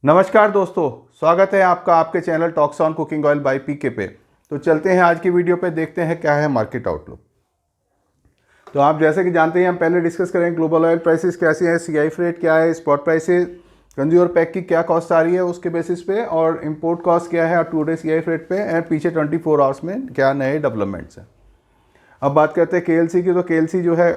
नमस्कार दोस्तों, स्वागत है आपका आपके channel talks on cooking oil by PK पे। तो चलते हैं आज की वीडियो पे, देखते हैं क्या है मार्केट आउटलुक। तो आप जैसे कि जानते हैं, हम पहले डिस्कस करें ग्लोबल ऑयल प्राइसेस कैसे हैं, सीआई फ्रेट क्या है, स्पॉट प्राइसेस, कंज्यूमर पैक की क्या कॉस्ट आ रही है उसके बेसिस पे, और इंपोर्ट कॉस्ट क्या है टू डे सीआई फ्रेट पे, एंड पीछे 24 आवर्स में क्या नए डेवलपमेंट्स हैं। अब बात करते हैं केएलसी की। तो केएलसी जो है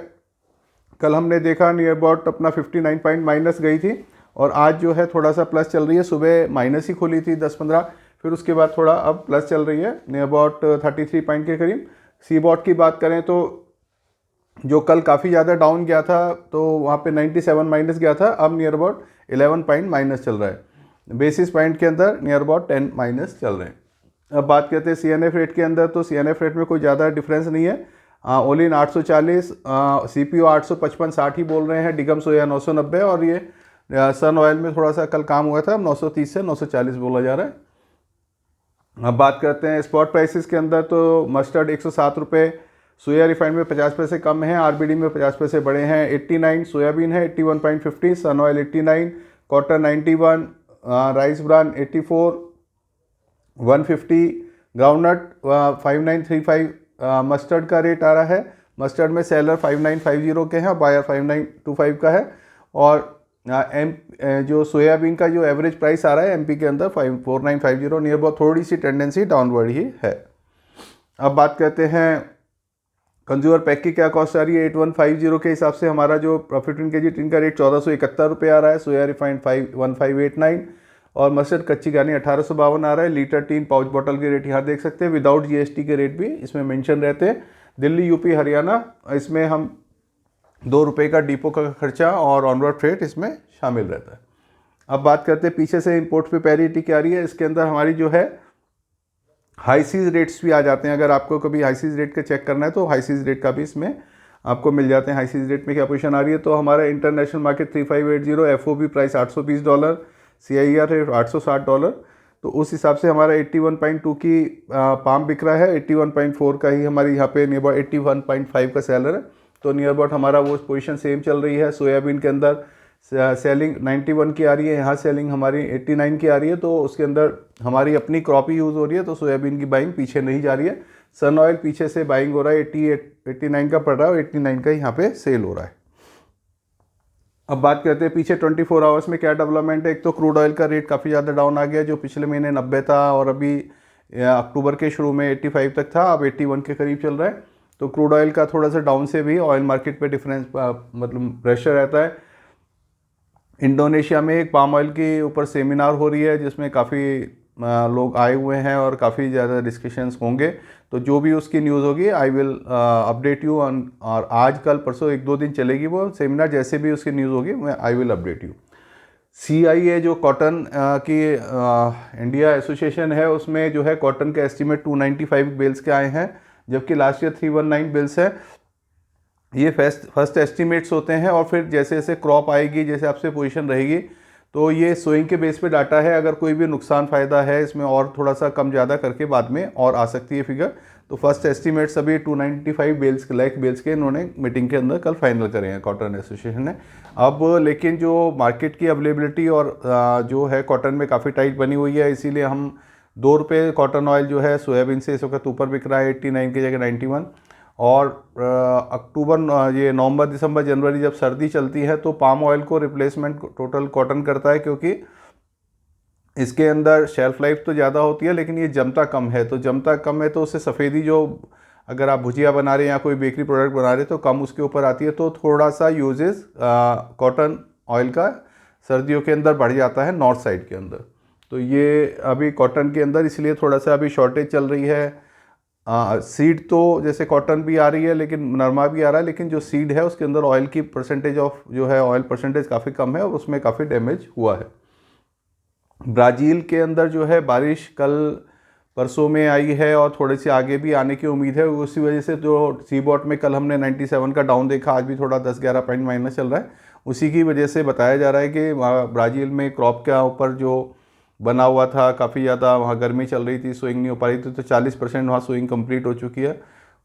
कल हमने देखा नियर अबाउट अपना 59 पॉइंट माइनस गई थी, और आज जो है थोड़ा सा प्लस चल रही है। सुबह माइनस ही खुली थी 10-15, फिर उसके बाद थोड़ा अब प्लस चल रही है नियर अबाउट 33 पॉइंट के करीब। सीबॉट की बात करें तो जो कल काफ़ी ज़्यादा डाउन गया था, तो वहाँ पे 97 माइनस गया था, अब नियर अबाउट 11 पॉइंट माइनस चल रहा है। बेसिस पॉइंट के अंदर नियर अबाउट 10 माइनस चल रहे हैं। अब बात करते हैं सीएनएफ रेट के अंदर। तो सीएनएफ रेट में कोई ज़्यादा डिफरेंस नहीं है। ओलिन 840, सीपीओ 855-60 ही बोल रहे हैं, डिगम सोया 990, और ये सन ऑयल में थोड़ा सा कल काम हुआ था, 930 से 940 बोला जा रहा है। अब बात करते हैं स्पॉट प्राइसेस के अंदर। तो मस्टर्ड 107 रुपये, सोया रिफाइंड में 50 पैसे कम है, आरबीडी में 50 पैसे बढ़े हैं, 89 सोयाबीन है 81.50, sun oil 89, cotton 91, rice bran 84, 150, groundnut 5935 mustard का रेट आ रहा है। मस्टर्ड में सेलर 5950 के हैं और बायर 5925 का है। और जो सोयाबीन का जो एवरेज प्राइस आ रहा है एमपी के अंदर 4950, नियर अबाउट थोड़ी सी टेंडेंसी डाउनवर्ड ही है। अब बात करते हैं कंज्यूमर पैक की क्या कॉस्ट आ रही है। 8150 के हिसाब से हमारा जो 15 kg टिन का रेट 1471 रुपये आ रहा है, सोया रिफाइंड 1589, और मस्टर्ड कच्ची घानी 1852 आ रहा है। लीटर टीन पाउच बॉटल के रेट यहाँ देख सकते हैं, विदाउट जीएसटी के रेट भी इसमें मेंशन रहते हैं। दिल्ली, यूपी, हरियाणा, इसमें हम 2 रुपये का डिपो का खर्चा और ऑनवर्ड फ्रेट इसमें शामिल रहता है। अब बात करते हैं पीछे से इंपोर्ट पे पैरिटी क्या आ रही है। इसके अंदर हमारी जो है हाई सीज रेट्स भी आ जाते हैं। अगर आपको कभी हाई सीज रेट का चेक करना है तो हाई सीज रेट का भी इसमें आपको मिल जाते हैं। हाई सीज रेट में क्या पोजीशन आ रही है, तो हमारा international market 3580, FOB price $820, CIR rate $860। तो उस हिसाब से हमारा 81.2 की पाम बिक रहा है, 81.4 का ही हमारी यहाँ पे नियर अबाउट 81.5 का सेलर है। तो नियर अबाउट हमारा वो पोजीशन सेम चल रही है। सोयाबीन के अंदर सेलिंग 91 की आ रही है, यहाँ सेलिंग हमारी 89 की आ रही है। तो उसके अंदर हमारी अपनी क्रॉप ही यूज़ हो रही है, तो सोयाबीन की बाइंग पीछे नहीं जा रही है। सन ऑयल पीछे से बाइंग हो रहा है, 89 का पड़ रहा है, और 89 का यहाँ पे सेल हो रहा है। अब बात करते हैं पीछे 24 आवर्स में क्या डेवलपमेंट है। एक तो क्रूड ऑयल का रेट काफ़ी ज़्यादा डाउन आ गया, जो पिछले महीने 90 था और अभी अक्टूबर के शुरू में 85 तक था, अब 81 के करीब चल रहा है। तो क्रूड ऑयल का थोड़ा सा डाउन से भी ऑयल मार्केट पे डिफरेंस मतलब प्रेशर रहता है। इंडोनेशिया में एक पाम ऑयल के ऊपर सेमिनार हो रही है, जिसमें काफ़ी लोग आए हुए हैं और काफ़ी ज़्यादा डिस्कशंस होंगे। तो जो भी उसकी न्यूज़ होगी I will update you on, और आज कल परसों 1-2 दिन चलेगी वो सेमिनार, जैसे भी उसकी न्यूज़ होगी मैं I will update you. CIA जो कॉटन की इंडिया एसोसिएशन है, उसमें जो है कॉटन के एस्टीमेट 295 बेल्स के आए हैं, जबकि लास्ट ईयर 319 बेल्स है। ये फर्स्ट एस्टीमेट्स होते हैं, और फिर जैसे जैसे क्रॉप आएगी, जैसे आपसे पोजीशन रहेगी, तो ये सोइंग के बेस पे डाटा है। अगर कोई भी नुकसान फ़ायदा है इसमें और थोड़ा सा कम ज़्यादा करके बाद में और आ सकती है फिगर। तो फर्स्ट एस्टीमेट्स अभी 295 बेल्स लाइक बेल्स के इन्होंने मीटिंग के अंदर कल फाइनल करे हैं कॉटन एसोसिएशन ने। अब लेकिन जो मार्केट की अवेलेबिलिटी और जो है कॉटन में काफ़ी टाइट बनी हुई है, इसीलिए हम 2 रुपये कॉटन ऑयल जो है सोयाबीन से इस वक्त ऊपर बिक रहा है, 89 की जगह 91। और अक्टूबर, ये नवंबर, दिसंबर, जनवरी जब सर्दी चलती है तो पाम ऑयल को रिप्लेसमेंट टोटल कॉटन करता है, क्योंकि इसके अंदर शेल्फ लाइफ तो ज़्यादा होती है लेकिन ये जमता कम है। तो जमता कम है तो उससे सफ़ेदी, जो अगर आप भुजिया बना रहे हैं या कोई बेकरी प्रोडक्ट बना रहे हैं तो कम उसके ऊपर आती है। तो थोड़ा सा यूजेस कॉटन ऑयल का सर्दियों के अंदर बढ़ जाता है नॉर्थ साइड के अंदर। तो ये अभी कॉटन के अंदर इसलिए थोड़ा सा अभी शॉर्टेज चल रही है। सीड तो जैसे कॉटन भी आ रही है, लेकिन नरमा भी आ रहा है, लेकिन जो सीड है उसके अंदर ऑयल की परसेंटेज ऑफ जो है ऑयल परसेंटेज काफ़ी कम है, और उसमें काफ़ी डैमेज हुआ है। ब्राज़ील के अंदर जो है बारिश कल परसों में आई है और थोड़ी सी आगे भी आने की उम्मीद है। उसी वजह से जो सीबॉट में कल हमने 97 का डाउन देखा, आज भी थोड़ा 10-11 पॉइंट माइनस चल रहा है। उसी की वजह से बताया जा रहा है कि ब्राज़ील में क्रॉप के ऊपर जो बना हुआ था, काफ़ी ज़्यादा वहाँ गर्मी चल रही थी, सोइंग नहीं हो पा रही थी, तो 40% वहाँ सोइंग कंप्लीट हो चुकी है।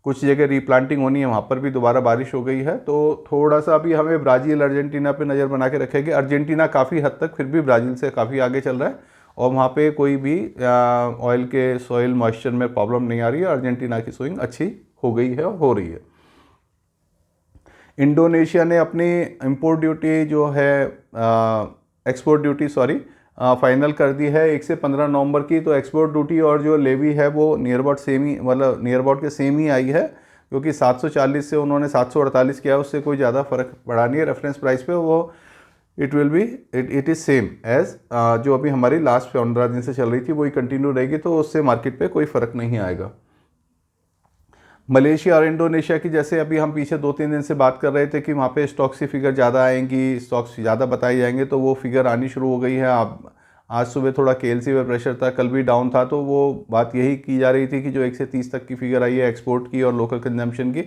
कुछ जगह रीप्लांटिंग होनी है, वहाँ पर भी दोबारा बारिश हो गई है। तो थोड़ा सा अभी हमें ब्राज़ील अर्जेंटीना पे नज़र बना के रखेंगे। अर्जेंटीना काफ़ी हद तक फिर भी ब्राज़ील से काफ़ी आगे चल रहा है और वहाँ पे कोई भी ऑयल के सॉइल मॉइस्चर में प्रॉब्लम नहीं आ रही है। अर्जेंटीना की स्विंग अच्छी हो गई है और हो रही है। इंडोनेशिया ने अपनी इंपोर्ट ड्यूटी जो है एक्सपोर्ट ड्यूटी फाइनल कर दी है 1 से 15 नवंबर की। तो एक्सपोर्ट ड्यूटी और जो लेवी है वो नियर अबाउट सेम ही, मतलब नियर अबाउट के सेम ही आई है, क्योंकि 740 से उन्होंने 748 किया, उससे कोई ज़्यादा फर्क पड़ा नहीं है। रेफरेंस प्राइस पे वो इट इज़ सेम एज जो अभी हमारी लास्ट 15 दिन से चल रही थी वही कंटिन्यू रहेगी, तो उससे मार्केट पे कोई फ़र्क नहीं आएगा। मलेशिया और इंडोनेशिया की जैसे अभी हम पीछे 2-3 दिन से बात कर रहे थे कि वहाँ पे स्टॉक्स की फिगर ज़्यादा आएंगी, स्टॉक्स ज़्यादा बताए जाएंगे, तो वो फिगर आनी शुरू हो गई है। आप आज सुबह थोड़ा केएलसी पे प्रेशर था, कल भी डाउन था, तो वो बात यही की जा रही थी कि जो 1 से 30 तक की फिगर आई है एक्सपोर्ट की और लोकल कंजम्पशन की,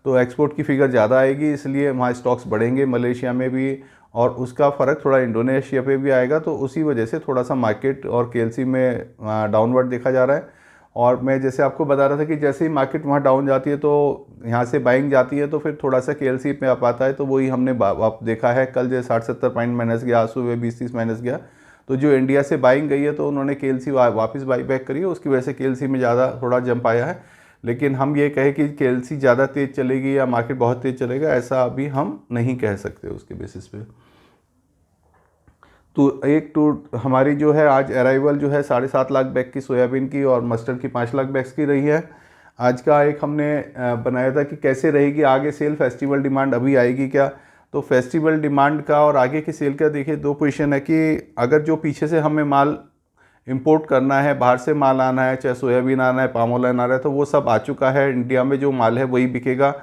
तो एक्सपोर्ट की फिगर ज़्यादा आएगी, इसलिए वहाँ स्टॉक्स बढ़ेंगे मलेशिया में भी, और उसका फ़र्क थोड़ा इंडोनेशिया पे भी आएगा। तो उसी वजह से थोड़ा सा मार्केट और केएलसी में डाउनवर्ड देखा जा रहा है। और मैं जैसे आपको बता रहा था कि जैसे ही मार्केट वहाँ डाउन जाती है तो यहाँ से बाइंग जाती है, तो फिर थोड़ा सा केएलसी पे आप आता है, तो वही हमने आप देखा है कल जो 60-70 पॉइंट माइनस गया, आज सुबह 20-30 माइनस गया। तो जो इंडिया से बाइंग गई है तो उन्होंने केएलसी वापस बाई बैक करी है, उसकी वजह से केएलसी में ज़्यादा थोड़ा जंप आया है। लेकिन हम ये कहें कि केएलसी ज़्यादा तेज़ चलेगी या मार्केट बहुत तेज़ चलेगा, ऐसा अभी हम नहीं कह सकते उसके बेसिस पे। तो हमारी जो है आज अराइवल जो है 7.5 लाख बैग की सोयाबीन की और मस्टर्ड की 5 लाख बैग्स की रही है। आज का एक हमने बनाया था कि कैसे रहेगी आगे सेल, फेस्टिवल डिमांड अभी आएगी क्या। तो फेस्टिवल डिमांड का और आगे की सेल का देखिए 2 पोजीशन है कि अगर जो पीछे से हमें माल इंपोर्ट करना है, बाहर से माल आना है, चाहे सोयाबीन आना है, पाम ऑयल आना है, तो वो सब आ चुका है। इंडिया में जो माल है वही बिकेगा।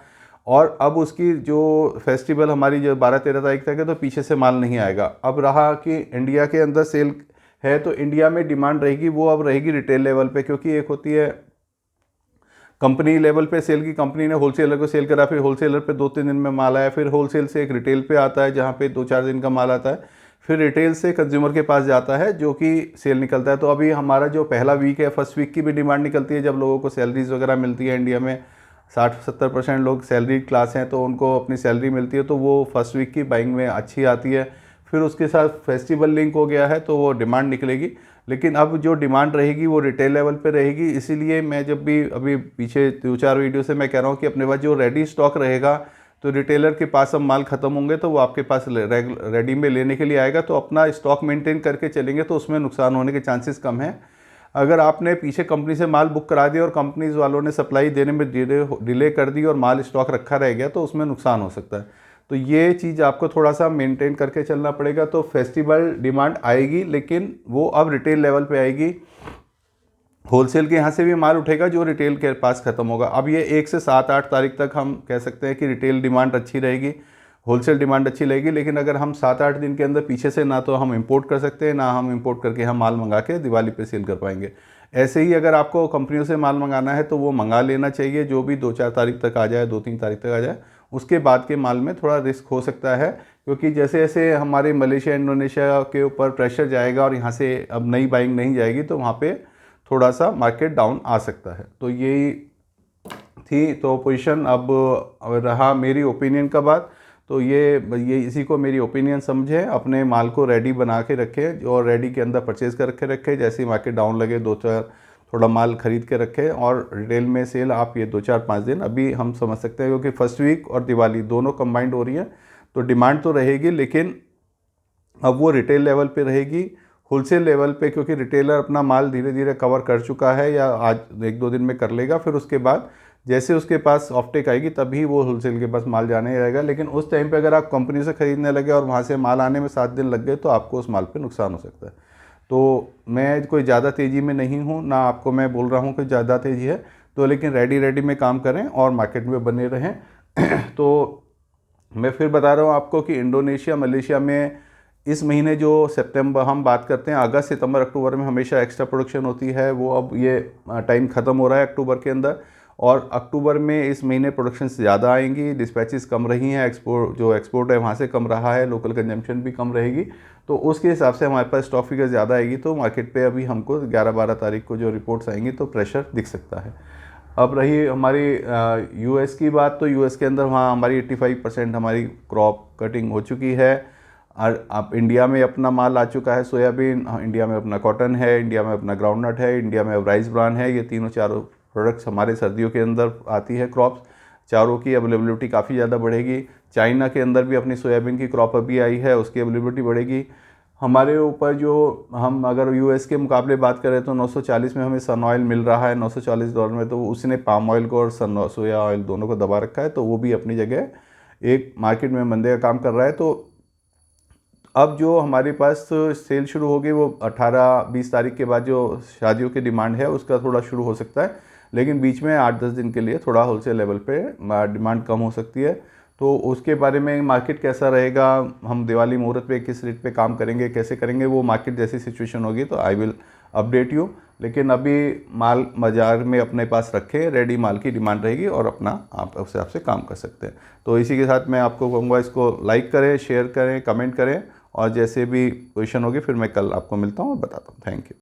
और अब उसकी जो फेस्टिवल हमारी जो 12-13 तारीख तक है, तो पीछे से माल नहीं आएगा। अब रहा कि इंडिया के अंदर सेल है, तो इंडिया में डिमांड रहेगी, वो अब रहेगी रिटेल लेवल पे, क्योंकि एक होती है कंपनी लेवल पे सेल की, कंपनी ने होलसेलर को सेल करा, फिर होलसेलर पे 2-3 दिन में माल आया, फिर होलसेल से एक रिटेल पे आता है जहाँ पे 2-4 दिन का माल आता है, फिर रिटेल से कंज्यूमर के पास जाता है जो कि सेल निकलता है। तो अभी हमारा जो पहला वीक है, फर्स्ट वीक की भी डिमांड निकलती है, जब लोगों को सैलरीज वगैरह मिलती है। इंडिया में 60-70% लोग सैलरी क्लास हैं, तो उनको अपनी सैलरी मिलती है, तो वो फर्स्ट वीक की बाइंग में अच्छी आती है। फिर उसके साथ फेस्टिवल लिंक हो गया है, तो वो डिमांड निकलेगी। लेकिन अब जो डिमांड रहेगी वो रिटेल लेवल पे रहेगी। इसीलिए मैं जब भी अभी पीछे 2-4 वीडियो से मैं कह रहा हूँ कि अपने पास जो रेडी स्टॉक रहेगा, तो रिटेलर के पास अब माल ख़त्म होंगे तो वो आपके पास रेडी में लेने के लिए आएगा। तो अपना स्टॉक मेंटेन करके चलेंगे तो उसमें नुकसान होने के चांसेस कम हैं। अगर आपने पीछे कंपनी से माल बुक करा दिया और कंपनीज वालों ने सप्लाई देने में डिले कर दी और माल स्टॉक रखा रह गया, तो उसमें नुकसान हो सकता है। तो ये चीज़ आपको थोड़ा सा मेंटेन करके चलना पड़ेगा। तो फेस्टिवल डिमांड आएगी, लेकिन वो अब रिटेल लेवल पे आएगी। होलसेल के यहाँ से भी माल उठेगा जो रिटेल के पास ख़त्म होगा। अब ये 1 से 7-8 तारीख तक हम कह सकते हैं कि रिटेल डिमांड अच्छी रहेगी, होलसेल डिमांड अच्छी रहेगी। लेकिन अगर हम 7-8 दिन के अंदर पीछे से ना तो हम इंपोर्ट कर सकते हैं, ना हम इंपोर्ट करके हम माल मंगा के दिवाली पे सेल कर पाएंगे। ऐसे ही अगर आपको कंपनियों से माल मंगाना है तो वो मंगा लेना चाहिए, जो भी 2-4 तारीख तक आ जाए, 2-3 तारीख तक आ जाए। उसके बाद के माल में थोड़ा रिस्क हो सकता है, क्योंकि जैसे जैसे हमारे मलेशिया इंडोनेशिया के ऊपर प्रेशर जाएगा और यहाँ से अब नई बाइंग नहीं जाएगी, तो वहाँ पर थोड़ा सा मार्केट डाउन आ सकता है। तो यही थी तो पोजीशन। अब रहा मेरी ओपिनियन का बात, तो ये इसी को मेरी ओपिनियन समझें, अपने माल को रेडी बना के रखें और रेडी के अंदर परचेज़ कर रखें। जैसे ही मार्केट डाउन लगे 2-4 थोड़ा माल खरीद के रखें। और रिटेल में सेल आप ये 2-4-5 दिन अभी हम समझ सकते हैं, क्योंकि फर्स्ट वीक और दिवाली दोनों कंबाइंड हो रही है, तो डिमांड तो रहेगी, लेकिन अब वो रिटेल लेवल पे रहेगी। होलसेल लेवल पे क्योंकि रिटेलर अपना माल धीरे धीरे कवर कर चुका है या आज 1-2 दिन में कर लेगा, फिर उसके बाद जैसे उसके पास ऑफटेक आएगी तभी वो होलसेल के पास माल जाने जाएगा। लेकिन उस टाइम पे अगर आप कंपनी से ख़रीदने लगे और वहाँ से माल आने में 7 दिन लग गए, तो आपको उस माल पे नुकसान हो सकता है। तो मैं कोई ज़्यादा तेज़ी में नहीं हूँ, ना आपको मैं बोल रहा हूँ कि ज़्यादा तेज़ी है, तो लेकिन रेडी में काम करें और मार्केट में बने रहें। तो मैं फिर बता रहा हूँ आपको कि इंडोनेशिया मलेशिया में इस महीने जो सितंबर हम बात करते हैं, अगस्त सितंबर अक्टूबर में हमेशा एक्स्ट्रा प्रोडक्शन होती है, वो अब ये टाइम ख़त्म हो रहा है अक्टूबर के अंदर। और अक्टूबर में इस महीने प्रोडक्शन ज़्यादा आएंगी, डिस्पैचेस कम रही हैं, एक्सपोर्ट है वहाँ से कम रहा है, लोकल कंजम्पशन भी कम रहेगी। तो उसके हिसाब से हमारे पास स्टॉक फिगर ज़्यादा आएगी, तो मार्केट पे अभी हमको 11-12 तारीख को जो रिपोर्ट्स आएंगी तो प्रेशर दिख सकता है। अब रही हमारी यूएस की बात, तो यूएस के अंदर वहाँ हमारी 85% हमारी क्रॉप कटिंग हो चुकी है। और अब इंडिया में अपना माल आ चुका है सोयाबीन, इंडिया में अपना कॉटन है, इंडिया में अपना ग्राउंडनट है, इंडिया में अब राइस ब्रान है। ये तीनों चारों प्रोडक्ट्स हमारे सर्दियों के अंदर आती है क्रॉप्स। चारों की अवेलेबिलिटी काफ़ी ज़्यादा बढ़ेगी। चाइना के अंदर भी अपनी सोयाबीन की क्रॉप अभी आई है, उसकी अवेलेबिलिटी बढ़ेगी। हमारे ऊपर जो हम अगर यूएस के मुकाबले बात करें तो 940 में हमें सन ऑयल मिल रहा है, $940 में। तो उसने पाम ऑयल को और सोया ऑयल दोनों को दबा रखा है, तो वो भी अपनी जगह एक मार्केट में मंदे का काम कर रहा है। तो अब जो हमारे पास सेल शुरू होगी वो 18-20 तारीख के बाद जो शादियों की डिमांड है उसका थोड़ा शुरू हो सकता है, लेकिन बीच में 8-10 दिन के लिए थोड़ा होलसेल लेवल पे डिमांड कम हो सकती है। तो उसके बारे में मार्केट कैसा रहेगा, हम दिवाली मुहूर्त पे किस रेट पे काम करेंगे, कैसे करेंगे, वो मार्केट जैसी सिचुएशन होगी तो आई विल अपडेट यू। लेकिन अभी माल बाज़ार में अपने पास रखें, रेडी माल की डिमांड रहेगी और अपना आप उस हिसाब से काम कर सकते हैं। तो इसी के साथ मैं आपको कहूँगा इसको लाइक करें, शेयर करें, कमेंट करें, और जैसे भी पोजीशन होगी फिर मैं कल आपको मिलता हूँ और बताता हूँ। Thank you.